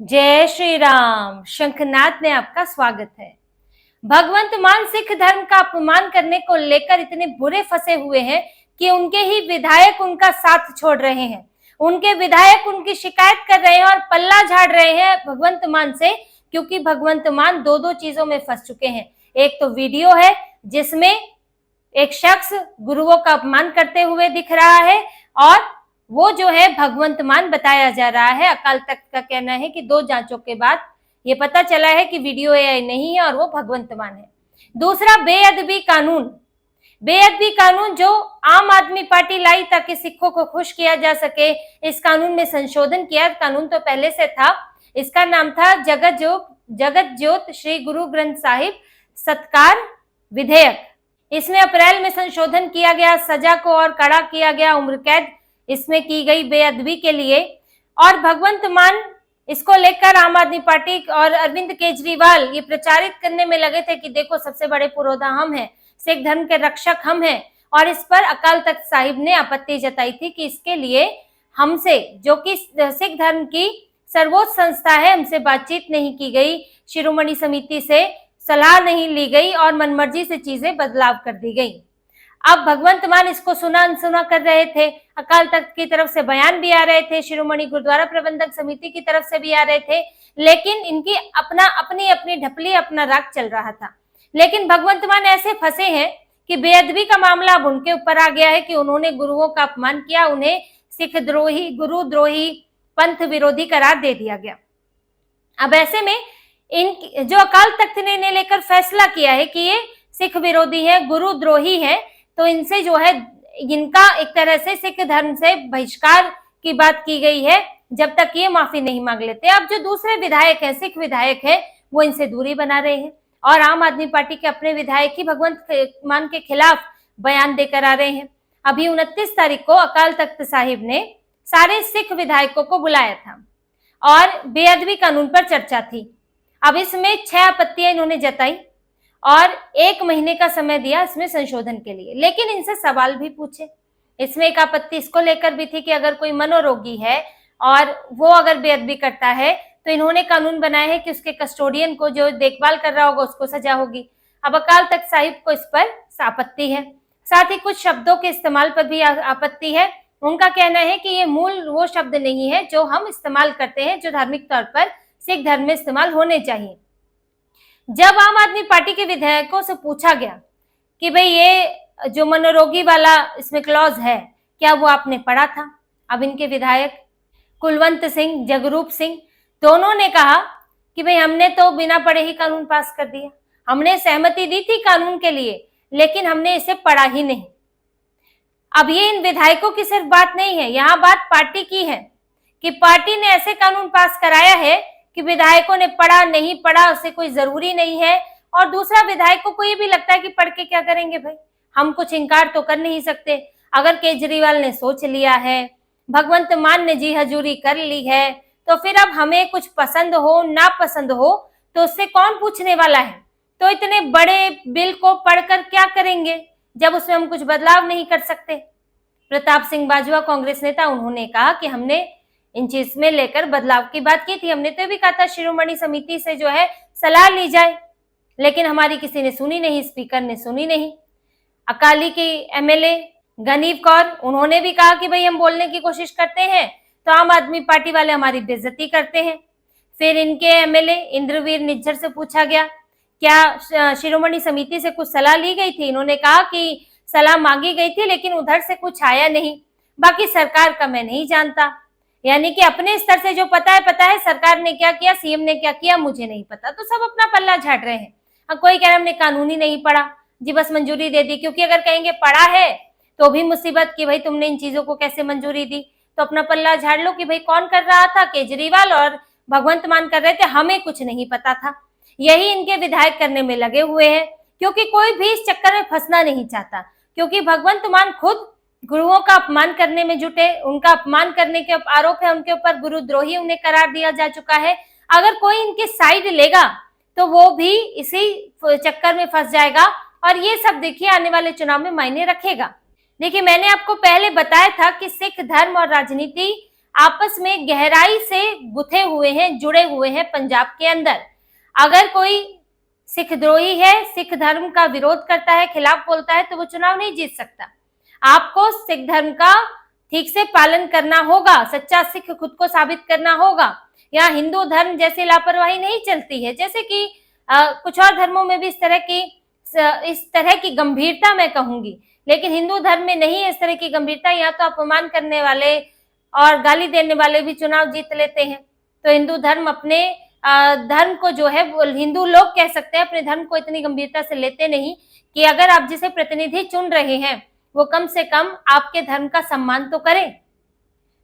जय श्री राम। शंखनाद में आपका स्वागत है। भगवंत मान सिख धर्म का अपमान करने को लेकर इतने बुरे फंसे हुए हैं कि उनके ही विधायक उनका साथ छोड़ रहे हैं। उनके विधायक उनकी शिकायत कर रहे हैं और पल्ला झाड़ रहे हैं भगवंत मान से, क्योंकि भगवंत मान दो चीजों में फंस चुके हैं। एक तो वीडियो है जिसमें एक शख्स गुरुओं का अपमान करते हुए दिख रहा है और वो जो है भगवंत मान बताया जा रहा है। अकाल तख्त का कहना है कि 2 जांचों के बाद ये पता चला है कि वीडियो एआई नहीं है और वो भगवंत मान है। दूसरा, बेअदबी कानून जो आम आदमी पार्टी लाई ताकि सिखों को खुश किया जा सके। इस कानून में संशोधन किया। कानून तो पहले से था। इसका नाम था जगत ज्योत श्री गुरु ग्रंथ साहिब सत्कार विधेयक। इसमें अप्रैल में संशोधन किया गया। सजा को और कड़ा किया गया। उम्र कैद इसमें की गई बेअदबी के लिए। और भगवंत मान इसको लेकर आम आदमी पार्टी और अरविंद केजरीवाल ये प्रचारित करने में लगे थे कि देखो सबसे बड़े पुरोधा हम हैं, सिख धर्म के रक्षक हम हैं। और इस पर अकाल तख्त साहिब ने आपत्ति जताई थी कि इसके लिए हमसे, जो कि सिख धर्म की सर्वोच्च संस्था है, हमसे बातचीत नहीं की गई, शिरोमणि समिति से सलाह नहीं ली गई और मनमर्जी से चीजें बदलाव कर दी गई। अब भगवंत मान इसको सुना अनसुना कर रहे थे। अकाल तख्त की तरफ से बयान भी आ रहे थे, शिरोमणि गुरुद्वारा प्रबंधक समिति की तरफ से भी आ रहे थे, लेकिन इनकी अपनी ढपली अपना राग चल रहा था। लेकिन भगवंत मान ऐसे फंसे हैं कि बेअदबी का मामला अब उनके ऊपर आ गया है कि उन्होंने गुरुओं का अपमान किया, उन्हें सिख द्रोही, गुरु द्रोही, पंथ विरोधी करार दे दिया गया। अब ऐसे में इन जो अकाल तख्त ने इन्हें लेकर फैसला किया है कि ये सिख विरोधी है, गुरु द्रोही है, तो इनसे जो है इनका एक तरह से सिख धर्म से बहिष्कार की बात की गई है जब तक ये माफी नहीं मांग लेते। अब जो दूसरे विधायक हैं, सिख विधायक है, वो इनसे दूरी बना रहे हैं और आम आदमी पार्टी के अपने विधायक ही भगवंत मान के खिलाफ बयान देकर आ रहे हैं। अभी 29 तारीख को अकाल तख्त साहिब ने सारे सिख विधायकों को बुलाया था और बेअदबी कानून पर चर्चा थी। अब इसमें 6 आपत्तियां इन्होंने जताई और 1 महीने का समय दिया इसमें संशोधन के लिए, लेकिन इनसे सवाल भी पूछे। इसमें एक आपत्ति इसको लेकर भी थी कि अगर कोई मनोरोगी है और वो अगर बेअदबी करता है तो इन्होंने कानून बनाया है कि उसके कस्टोडियन को, जो देखभाल कर रहा होगा, उसको सजा होगी। अब अकाल तख्त साहिब को इस पर आपत्ति है। साथ ही कुछ शब्दों के इस्तेमाल पर भी आपत्ति है। उनका कहना है कि ये मूल वो शब्द नहीं है जो हम इस्तेमाल करते हैं, जो धार्मिक तौर पर सिख धर्म में इस्तेमाल होने चाहिए। जब आम आदमी पार्टी के विधायकों से पूछा गया कि भाई ये जो मनोरोगी वाला इसमें क्लॉज है, क्या वो आपने पढ़ा था? अब इनके विधायक कुलवंत सिंह, जगरूप सिंह, दोनों ने कहा कि भाई हमने तो बिना पढ़े ही कानून पास कर दिया, हमने सहमति दी थी कानून के लिए, लेकिन हमने इसे पढ़ा ही नहीं। अब ये इन विधायकों की सिर्फ बात नहीं है, यहाँ बात पार्टी की है कि पार्टी ने ऐसे कानून पास कराया है कि विधायकों ने पढ़ा नहीं पढ़ा उससे कोई जरूरी नहीं है। और दूसरा, विधायकों को ये भी लगता है कि पढ़ के क्या करेंगे भाई, हम कुछ इनकार तो कर नहीं सकते। अगर केजरीवाल ने सोच लिया है, भगवंत मान ने जी हजूरी कर ली है, तो फिर अब हमें कुछ पसंद हो ना पसंद हो तो उससे कौन पूछने वाला है? तो इतने बड़े बिल को पढ़कर क्या करेंगे जब उसमें हम कुछ बदलाव नहीं कर सकते। प्रताप सिंह बाजवा, कांग्रेस नेता, उन्होंने कहा कि हमने इन चीज में लेकर बदलाव की बात की थी, हमने तो भी कहा था शिरोमणि समिति से जो है सलाह ली जाए, लेकिन हमारी किसी ने सुनी नहीं, स्पीकर ने सुनी नहीं। अकाली की एमएलए गनीव कौर, उन्होंने भी कहा कि भाई हम बोलने की कोशिश करते हैं तो आम आदमी पार्टी वाले हमारी बेइज्जती करते हैं। फिर इनके एमएलए इंद्रवीर निज्जर से पूछा गया क्या शिरोमणि समिति से कुछ सलाह ली गई थी? इन्होंने कहा कि सलाह मांगी गई थी लेकिन उधर से कुछ आया नहीं, बाकी सरकार का मैं नहीं जानता। यानी कि अपने स्तर से जो पता है, सरकार ने क्या किया, सीएम ने क्या किया, मुझे नहीं पता। तो सब अपना पल्ला झाड़ रहे हैं। अब कोई कह रहा है हमने कानून ही नहीं पढ़ा जी, बस मंजूरी दे दी, क्योंकि अगर कहेंगे पढ़ा है तो भी मुसीबत कि भाई तुमने इन चीजों को कैसे मंजूरी दी। तो अपना पल्ला झाड़ लो कि भाई कौन कर रहा था, केजरीवाल और भगवंत मान कर रहे थे, हमें कुछ नहीं पता था। यही इनके विधायक करने में लगे हुए हैं, क्योंकि कोई भी इस चक्कर में फंसना नहीं चाहता, क्योंकि भगवंत मान खुद गुरुओं का अपमान करने में जुटे। उनका अपमान करने के आरोप है उनके ऊपर, गुरुद्रोही उन्हें करार दिया जा चुका है। अगर कोई इनके साइड लेगा तो वो भी इसी चक्कर में फंस जाएगा और ये सब देखिए आने वाले चुनाव में मायने रखेगा। देखिए, मैंने आपको पहले बताया था कि सिख धर्म और राजनीति आपस में गहराई से गुथे हुए हैं, जुड़े हुए हैं पंजाब के अंदर। अगर कोई सिख द्रोही है, सिख धर्म का विरोध करता है, खिलाफ बोलता है, तो वो चुनाव नहीं जीत सकता। आपको सिख धर्म का ठीक से पालन करना होगा, सच्चा सिख खुद को साबित करना होगा। यहाँ हिंदू धर्म जैसी लापरवाही नहीं चलती है, जैसे कि कुछ और धर्मों में भी इस तरह की गंभीरता मैं कहूंगी, लेकिन हिंदू धर्म में नहीं है इस तरह की गंभीरता। यहाँ तो अपमान करने वाले और गाली देने वाले भी चुनाव जीत लेते हैं। तो हिंदू धर्म अपने धर्म को जो है, हिंदू लोग कह सकते हैं, अपने धर्म को इतनी गंभीरता से लेते नहीं कि अगर आप जिसे प्रतिनिधि चुन रहे हैं वो कम से कम आपके धर्म का सम्मान तो करे।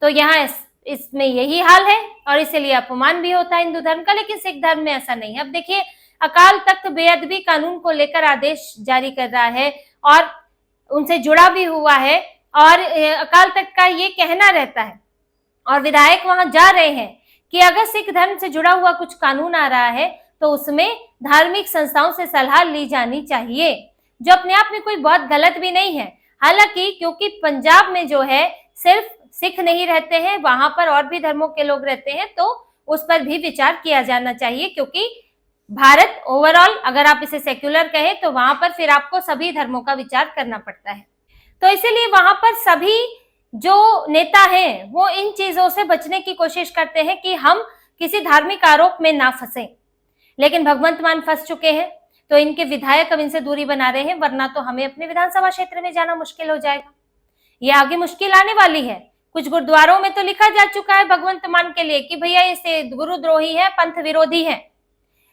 तो यहाँ इसमें यही हाल है और इसीलिए अपमान भी होता है हिंदू धर्म का, लेकिन सिख धर्म में ऐसा नहीं है। अब देखिए, अकाल तख्त बेअदबी कानून को लेकर आदेश जारी कर रहा है और उनसे जुड़ा भी हुआ है, और अकाल तख्त का ये कहना रहता है और विधायक वहां जा रहे हैं कि अगर सिख धर्म से जुड़ा हुआ कुछ कानून आ रहा है तो उसमें धार्मिक संस्थाओं से सलाह ली जानी चाहिए, जो अपने आप में कोई बहुत गलत भी नहीं है। हालांकि क्योंकि पंजाब में जो है सिर्फ सिख नहीं रहते हैं, वहां पर और भी धर्मों के लोग रहते हैं, तो उस पर भी विचार किया जाना चाहिए, क्योंकि भारत ओवरऑल अगर आप इसे सेक्युलर कहें तो वहां पर फिर आपको सभी धर्मों का विचार करना पड़ता है। तो इसीलिए वहां पर सभी जो नेता हैं वो इन चीजों से बचने की कोशिश करते हैं कि हम किसी धार्मिक आरोप में ना फंसे, लेकिन भगवंत मान फंस चुके हैं, तो इनके विधायक अब इनसे दूरी बना रहे हैं, वरना तो हमें अपने विधानसभा क्षेत्र में जाना मुश्किल हो जाएगा। ये आगे मुश्किल आने वाली है। कुछ गुरुद्वारों में तो लिखा जा चुका है भगवंत मान के लिए कि भैया ये गुरुद्रोही है, पंथ विरोधी है,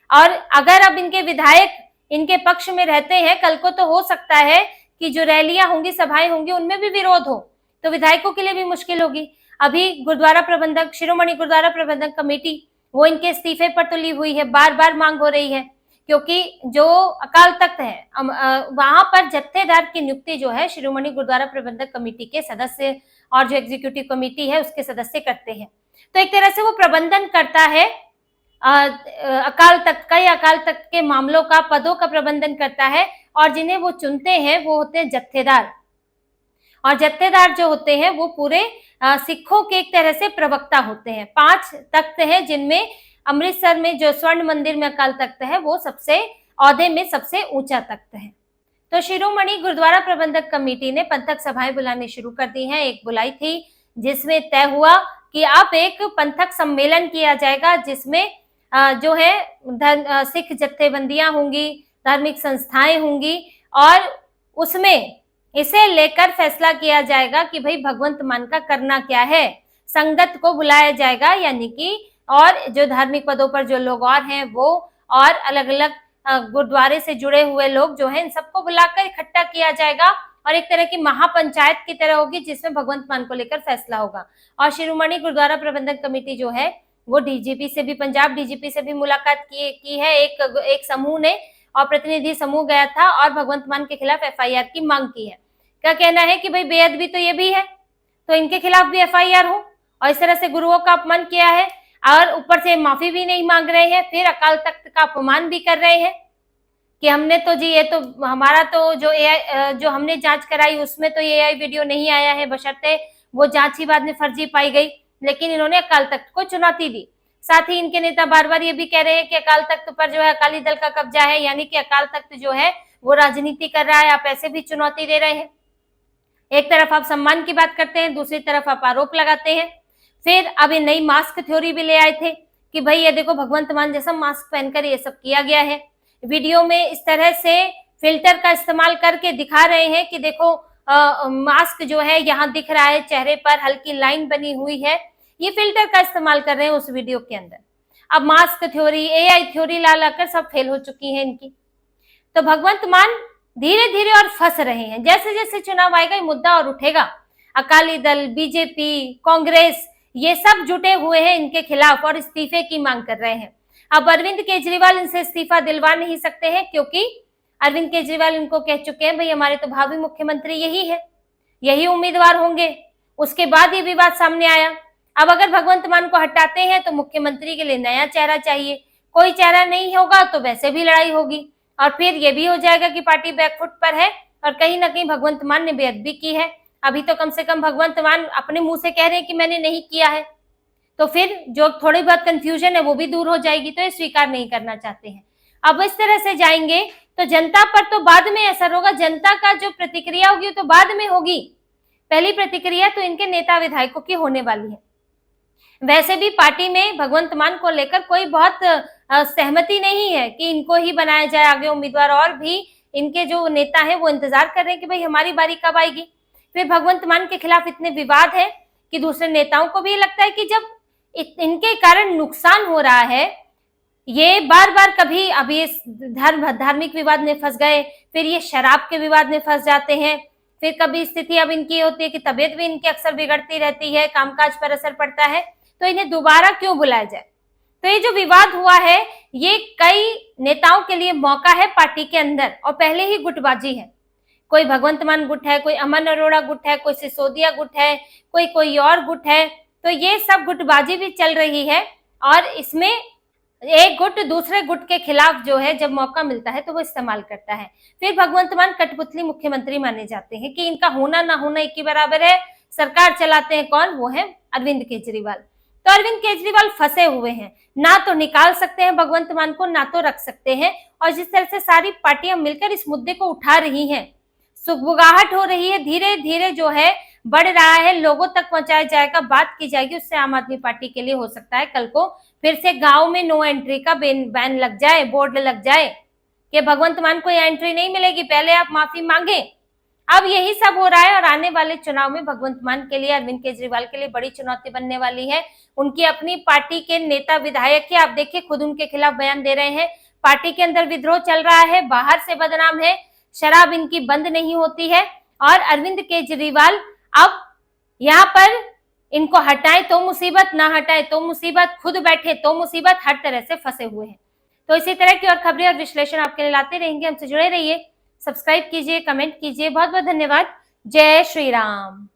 और अगर अब इनके विधायक इनके पक्ष में रहते हैं, कल को तो हो सकता है कि जो रैलियां होंगी, सभाएं होंगी, उनमें भी विरोध हो, तो विधायकों के लिए भी मुश्किल होगी। अभी गुरुद्वारा प्रबंधक, शिरोमणि गुरुद्वारा प्रबंधक कमेटी, वो इनके इस्तीफे पर तुली हुई है, बार बार मांग हो रही है, क्योंकि जो अकाल तख्त है वहां पर जत्थेदार की नियुक्ति जो है शिरोमणि गुरुद्वारा प्रबंधक कमेटी के सदस्य और जो एग्जीक्यूटिव कमेटी है उसके सदस्य करते हैं। तो एक तरह से वो प्रबंधन करता है अकाल तख्त का, या अकाल तख्त के मामलों का, पदों का प्रबंधन करता है, और जिन्हें वो चुनते हैं वो होते हैं जत्थेदार। और जत्थेदार जो होते हैं वो पूरे सिखों के एक तरह से प्रवक्ता होते हैं। 5 तख्त हैं, जिनमें अमृतसर में जो स्वर्ण मंदिर में अकाल तख्त है वो सबसे औहदे में सबसे ऊंचा तख्त है। तो शिरोमणि गुरुद्वारा प्रबंधक कमेटी ने पंथक सभाएं बुलानी शुरू कर दी हैं। एक बुलाई थी जिसमें तय हुआ कि अब एक पंथक सम्मेलन किया जाएगा, जिसमें जो है सिख जत्थेबंदियां होंगी, धार्मिक संस्थाएं होंगी, और उसमें इसे लेकर फैसला किया जाएगा कि भाई भगवंत मान का करना क्या है। संगत को बुलाया जाएगा, यानी कि और जो धार्मिक पदों पर जो लोग और हैं वो, और अलग अलग गुरुद्वारे से जुड़े हुए लोग जो हैं, इन सबको बुलाकर इकट्ठा किया जाएगा और एक तरह की महापंचायत की तरह होगी, जिसमें भगवंत मान को लेकर फैसला होगा। और शिरोमणि गुरुद्वारा प्रबंधक कमेटी जो है वो डीजीपी से भी, पंजाब डीजीपी से भी मुलाकात की है। एक समूह ने, और प्रतिनिधि समूह गया था और भगवंत मान के खिलाफ एफआईआर की मांग की है। क्या कहना है कि भाई बेअदबी तो ये भी है, तो इनके खिलाफ भी एफआईआर हो, और इस तरह से गुरुओं का अपमान किया है और ऊपर से माफी भी नहीं मांग रहे हैं, फिर अकाल तख्त का अपमान भी कर रहे हैं कि हमने तो जी, ये तो हमारा तो जो हमने जांच कराई उसमें तो ये एआई वीडियो नहीं आया है, बशर्ते वो जांच ही बाद में फर्जी पाई गई, लेकिन इन्होंने अकाल तख्त को चुनौती दी। साथ ही इनके नेता बार बार ये भी कह रहे हैं कि अकाल तख्त पर जो है अकाली दल का कब्जा है, यानी कि अकाल तख्त जो है वो राजनीति कर रहा है, आप ऐसे भी चुनौती दे रहे हैं। एक तरफ आप सम्मान की बात करते हैं, दूसरी तरफ आप आरोप लगाते हैं। फिर अभी नई मास्क थ्योरी भी ले आए थे कि भाई ये देखो भगवंत मान जैसा मास्क पहनकर ये सब किया गया है। वीडियो में इस तरह से फिल्टर का इस्तेमाल करके दिखा रहे हैं कि देखो मास्क जो है यहाँ दिख रहा है, चेहरे पर हल्की लाइन बनी हुई है, ये फिल्टर का इस्तेमाल कर रहे हैं उस वीडियो के अंदर। अब मास्क थ्योरी, एआई थ्योरी ला लाकर सब फेल हो चुकी है इनकी। तो भगवंत मान धीरे धीरे और फंस रहे हैं। जैसे जैसे चुनाव आएगा ये मुद्दा और उठेगा। अकाली दल, बीजेपी, कांग्रेस, ये सब जुटे हुए हैं इनके खिलाफ और इस्तीफे की मांग कर रहे हैं। अब अरविंद केजरीवाल इनसे इस्तीफा दिलवा नहीं सकते हैं, क्योंकि अरविंद केजरीवाल इनको कह चुके हैं भाई हमारे तो भावी मुख्यमंत्री यही है, यही उम्मीदवार होंगे। उसके बाद ये विवाद सामने आया। अब अगर भगवंत मान को हटाते हैं तो मुख्यमंत्री के लिए नया चेहरा चाहिए, कोई चेहरा नहीं होगा तो वैसे भी लड़ाई होगी, और फिर ये भी हो जाएगा कि पार्टी बैकफुट पर है और कहीं ना कहीं भगवंत मान ने बेअदबी की है। अभी तो कम से कम भगवंत मान अपने मुंह से कह रहे हैं कि मैंने नहीं किया है, तो फिर जो थोड़ी बहुत कंफ्यूजन है वो भी दूर हो जाएगी, तो ये स्वीकार नहीं करना चाहते हैं। अब इस तरह से जाएंगे तो जनता पर तो बाद में असर होगा, जनता का जो प्रतिक्रिया होगी तो बाद में होगी। पहली प्रतिक्रिया तो इनके नेता विधायकों की होने वाली है। वैसे भी पार्टी में भगवंत मान को लेकर कोई बहुत सहमति नहीं है कि इनको ही बनाया जाए आगे उम्मीदवार, और भी इनके जो नेता है वो इंतजार कर रहे हैं कि भाई हमारी बारी कब आएगी। फिर भगवंत मान के खिलाफ इतने विवाद है कि दूसरे नेताओं को भी ये लगता है कि जब इनके कारण नुकसान हो रहा है, ये बार बार कभी अभी इस धार्मिक विवाद में फंस गए, फिर ये शराब के विवाद में फंस जाते हैं, फिर कभी स्थिति अब इनकी होती है कि तबीयत भी इनकी अक्सर बिगड़ती रहती है, कामकाज पर असर पड़ता है, तो इन्हें दोबारा क्यों बुलाया जाए। तो ये जो विवाद हुआ है ये कई नेताओं के लिए मौका है पार्टी के अंदर, और पहले ही गुटबाजी है। कोई भगवंत मान गुट है, कोई अमन अरोड़ा गुट है, कोई सिसोदिया गुट है, कोई और गुट है, तो ये सब गुटबाजी भी चल रही है। और इसमें एक गुट दूसरे गुट के खिलाफ जो है जब मौका मिलता है तो वो इस्तेमाल करता है। फिर भगवंत मान कठपुतली मुख्यमंत्री माने जाते हैं कि इनका होना ना होना एक ही बराबर है। सरकार चलाते हैं कौन, वो है अरविंद केजरीवाल। तो अरविंद केजरीवाल फंसे हुए हैं, ना तो निकाल सकते हैं भगवंत मान को, ना तो रख सकते हैं। और जिस तरह से सारी पार्टियां मिलकर इस मुद्दे को उठा रही हैं, सुगबुगाहट हो रही है, धीरे धीरे जो है बढ़ रहा है, लोगों तक पहुंचाया जाएगा, बात की जाएगी, उससे आम आदमी पार्टी के लिए हो सकता है कल को फिर से गांव में नो एंट्री का बैन लग जाए, बोर्ड लग जाए कि भगवंत मान को यह एंट्री नहीं मिलेगी, पहले आप माफी मांगे। अब यही सब हो रहा है, और आने वाले चुनाव में भगवंत मान के लिए, अरविंद केजरीवाल के लिए बड़ी चुनौती बनने वाली है। उनकी अपनी पार्टी के नेता विधायक है, आप देखिए खुद उनके खिलाफ बयान दे रहे हैं। पार्टी के अंदर विद्रोह चल रहा है, बाहर से बदनाम है, शराब इनकी बंद नहीं होती है, और अरविंद केजरीवाल अब यहाँ पर इनको हटाए तो मुसीबत, ना हटाए तो मुसीबत, खुद बैठे तो मुसीबत, हर तरह से फंसे हुए हैं। तो इसी तरह की और खबरें और विश्लेषण आपके लिए लाते रहेंगे, हमसे जुड़े रहिए, सब्सक्राइब कीजिए, कमेंट कीजिए। बहुत बहुत धन्यवाद। जय श्री राम।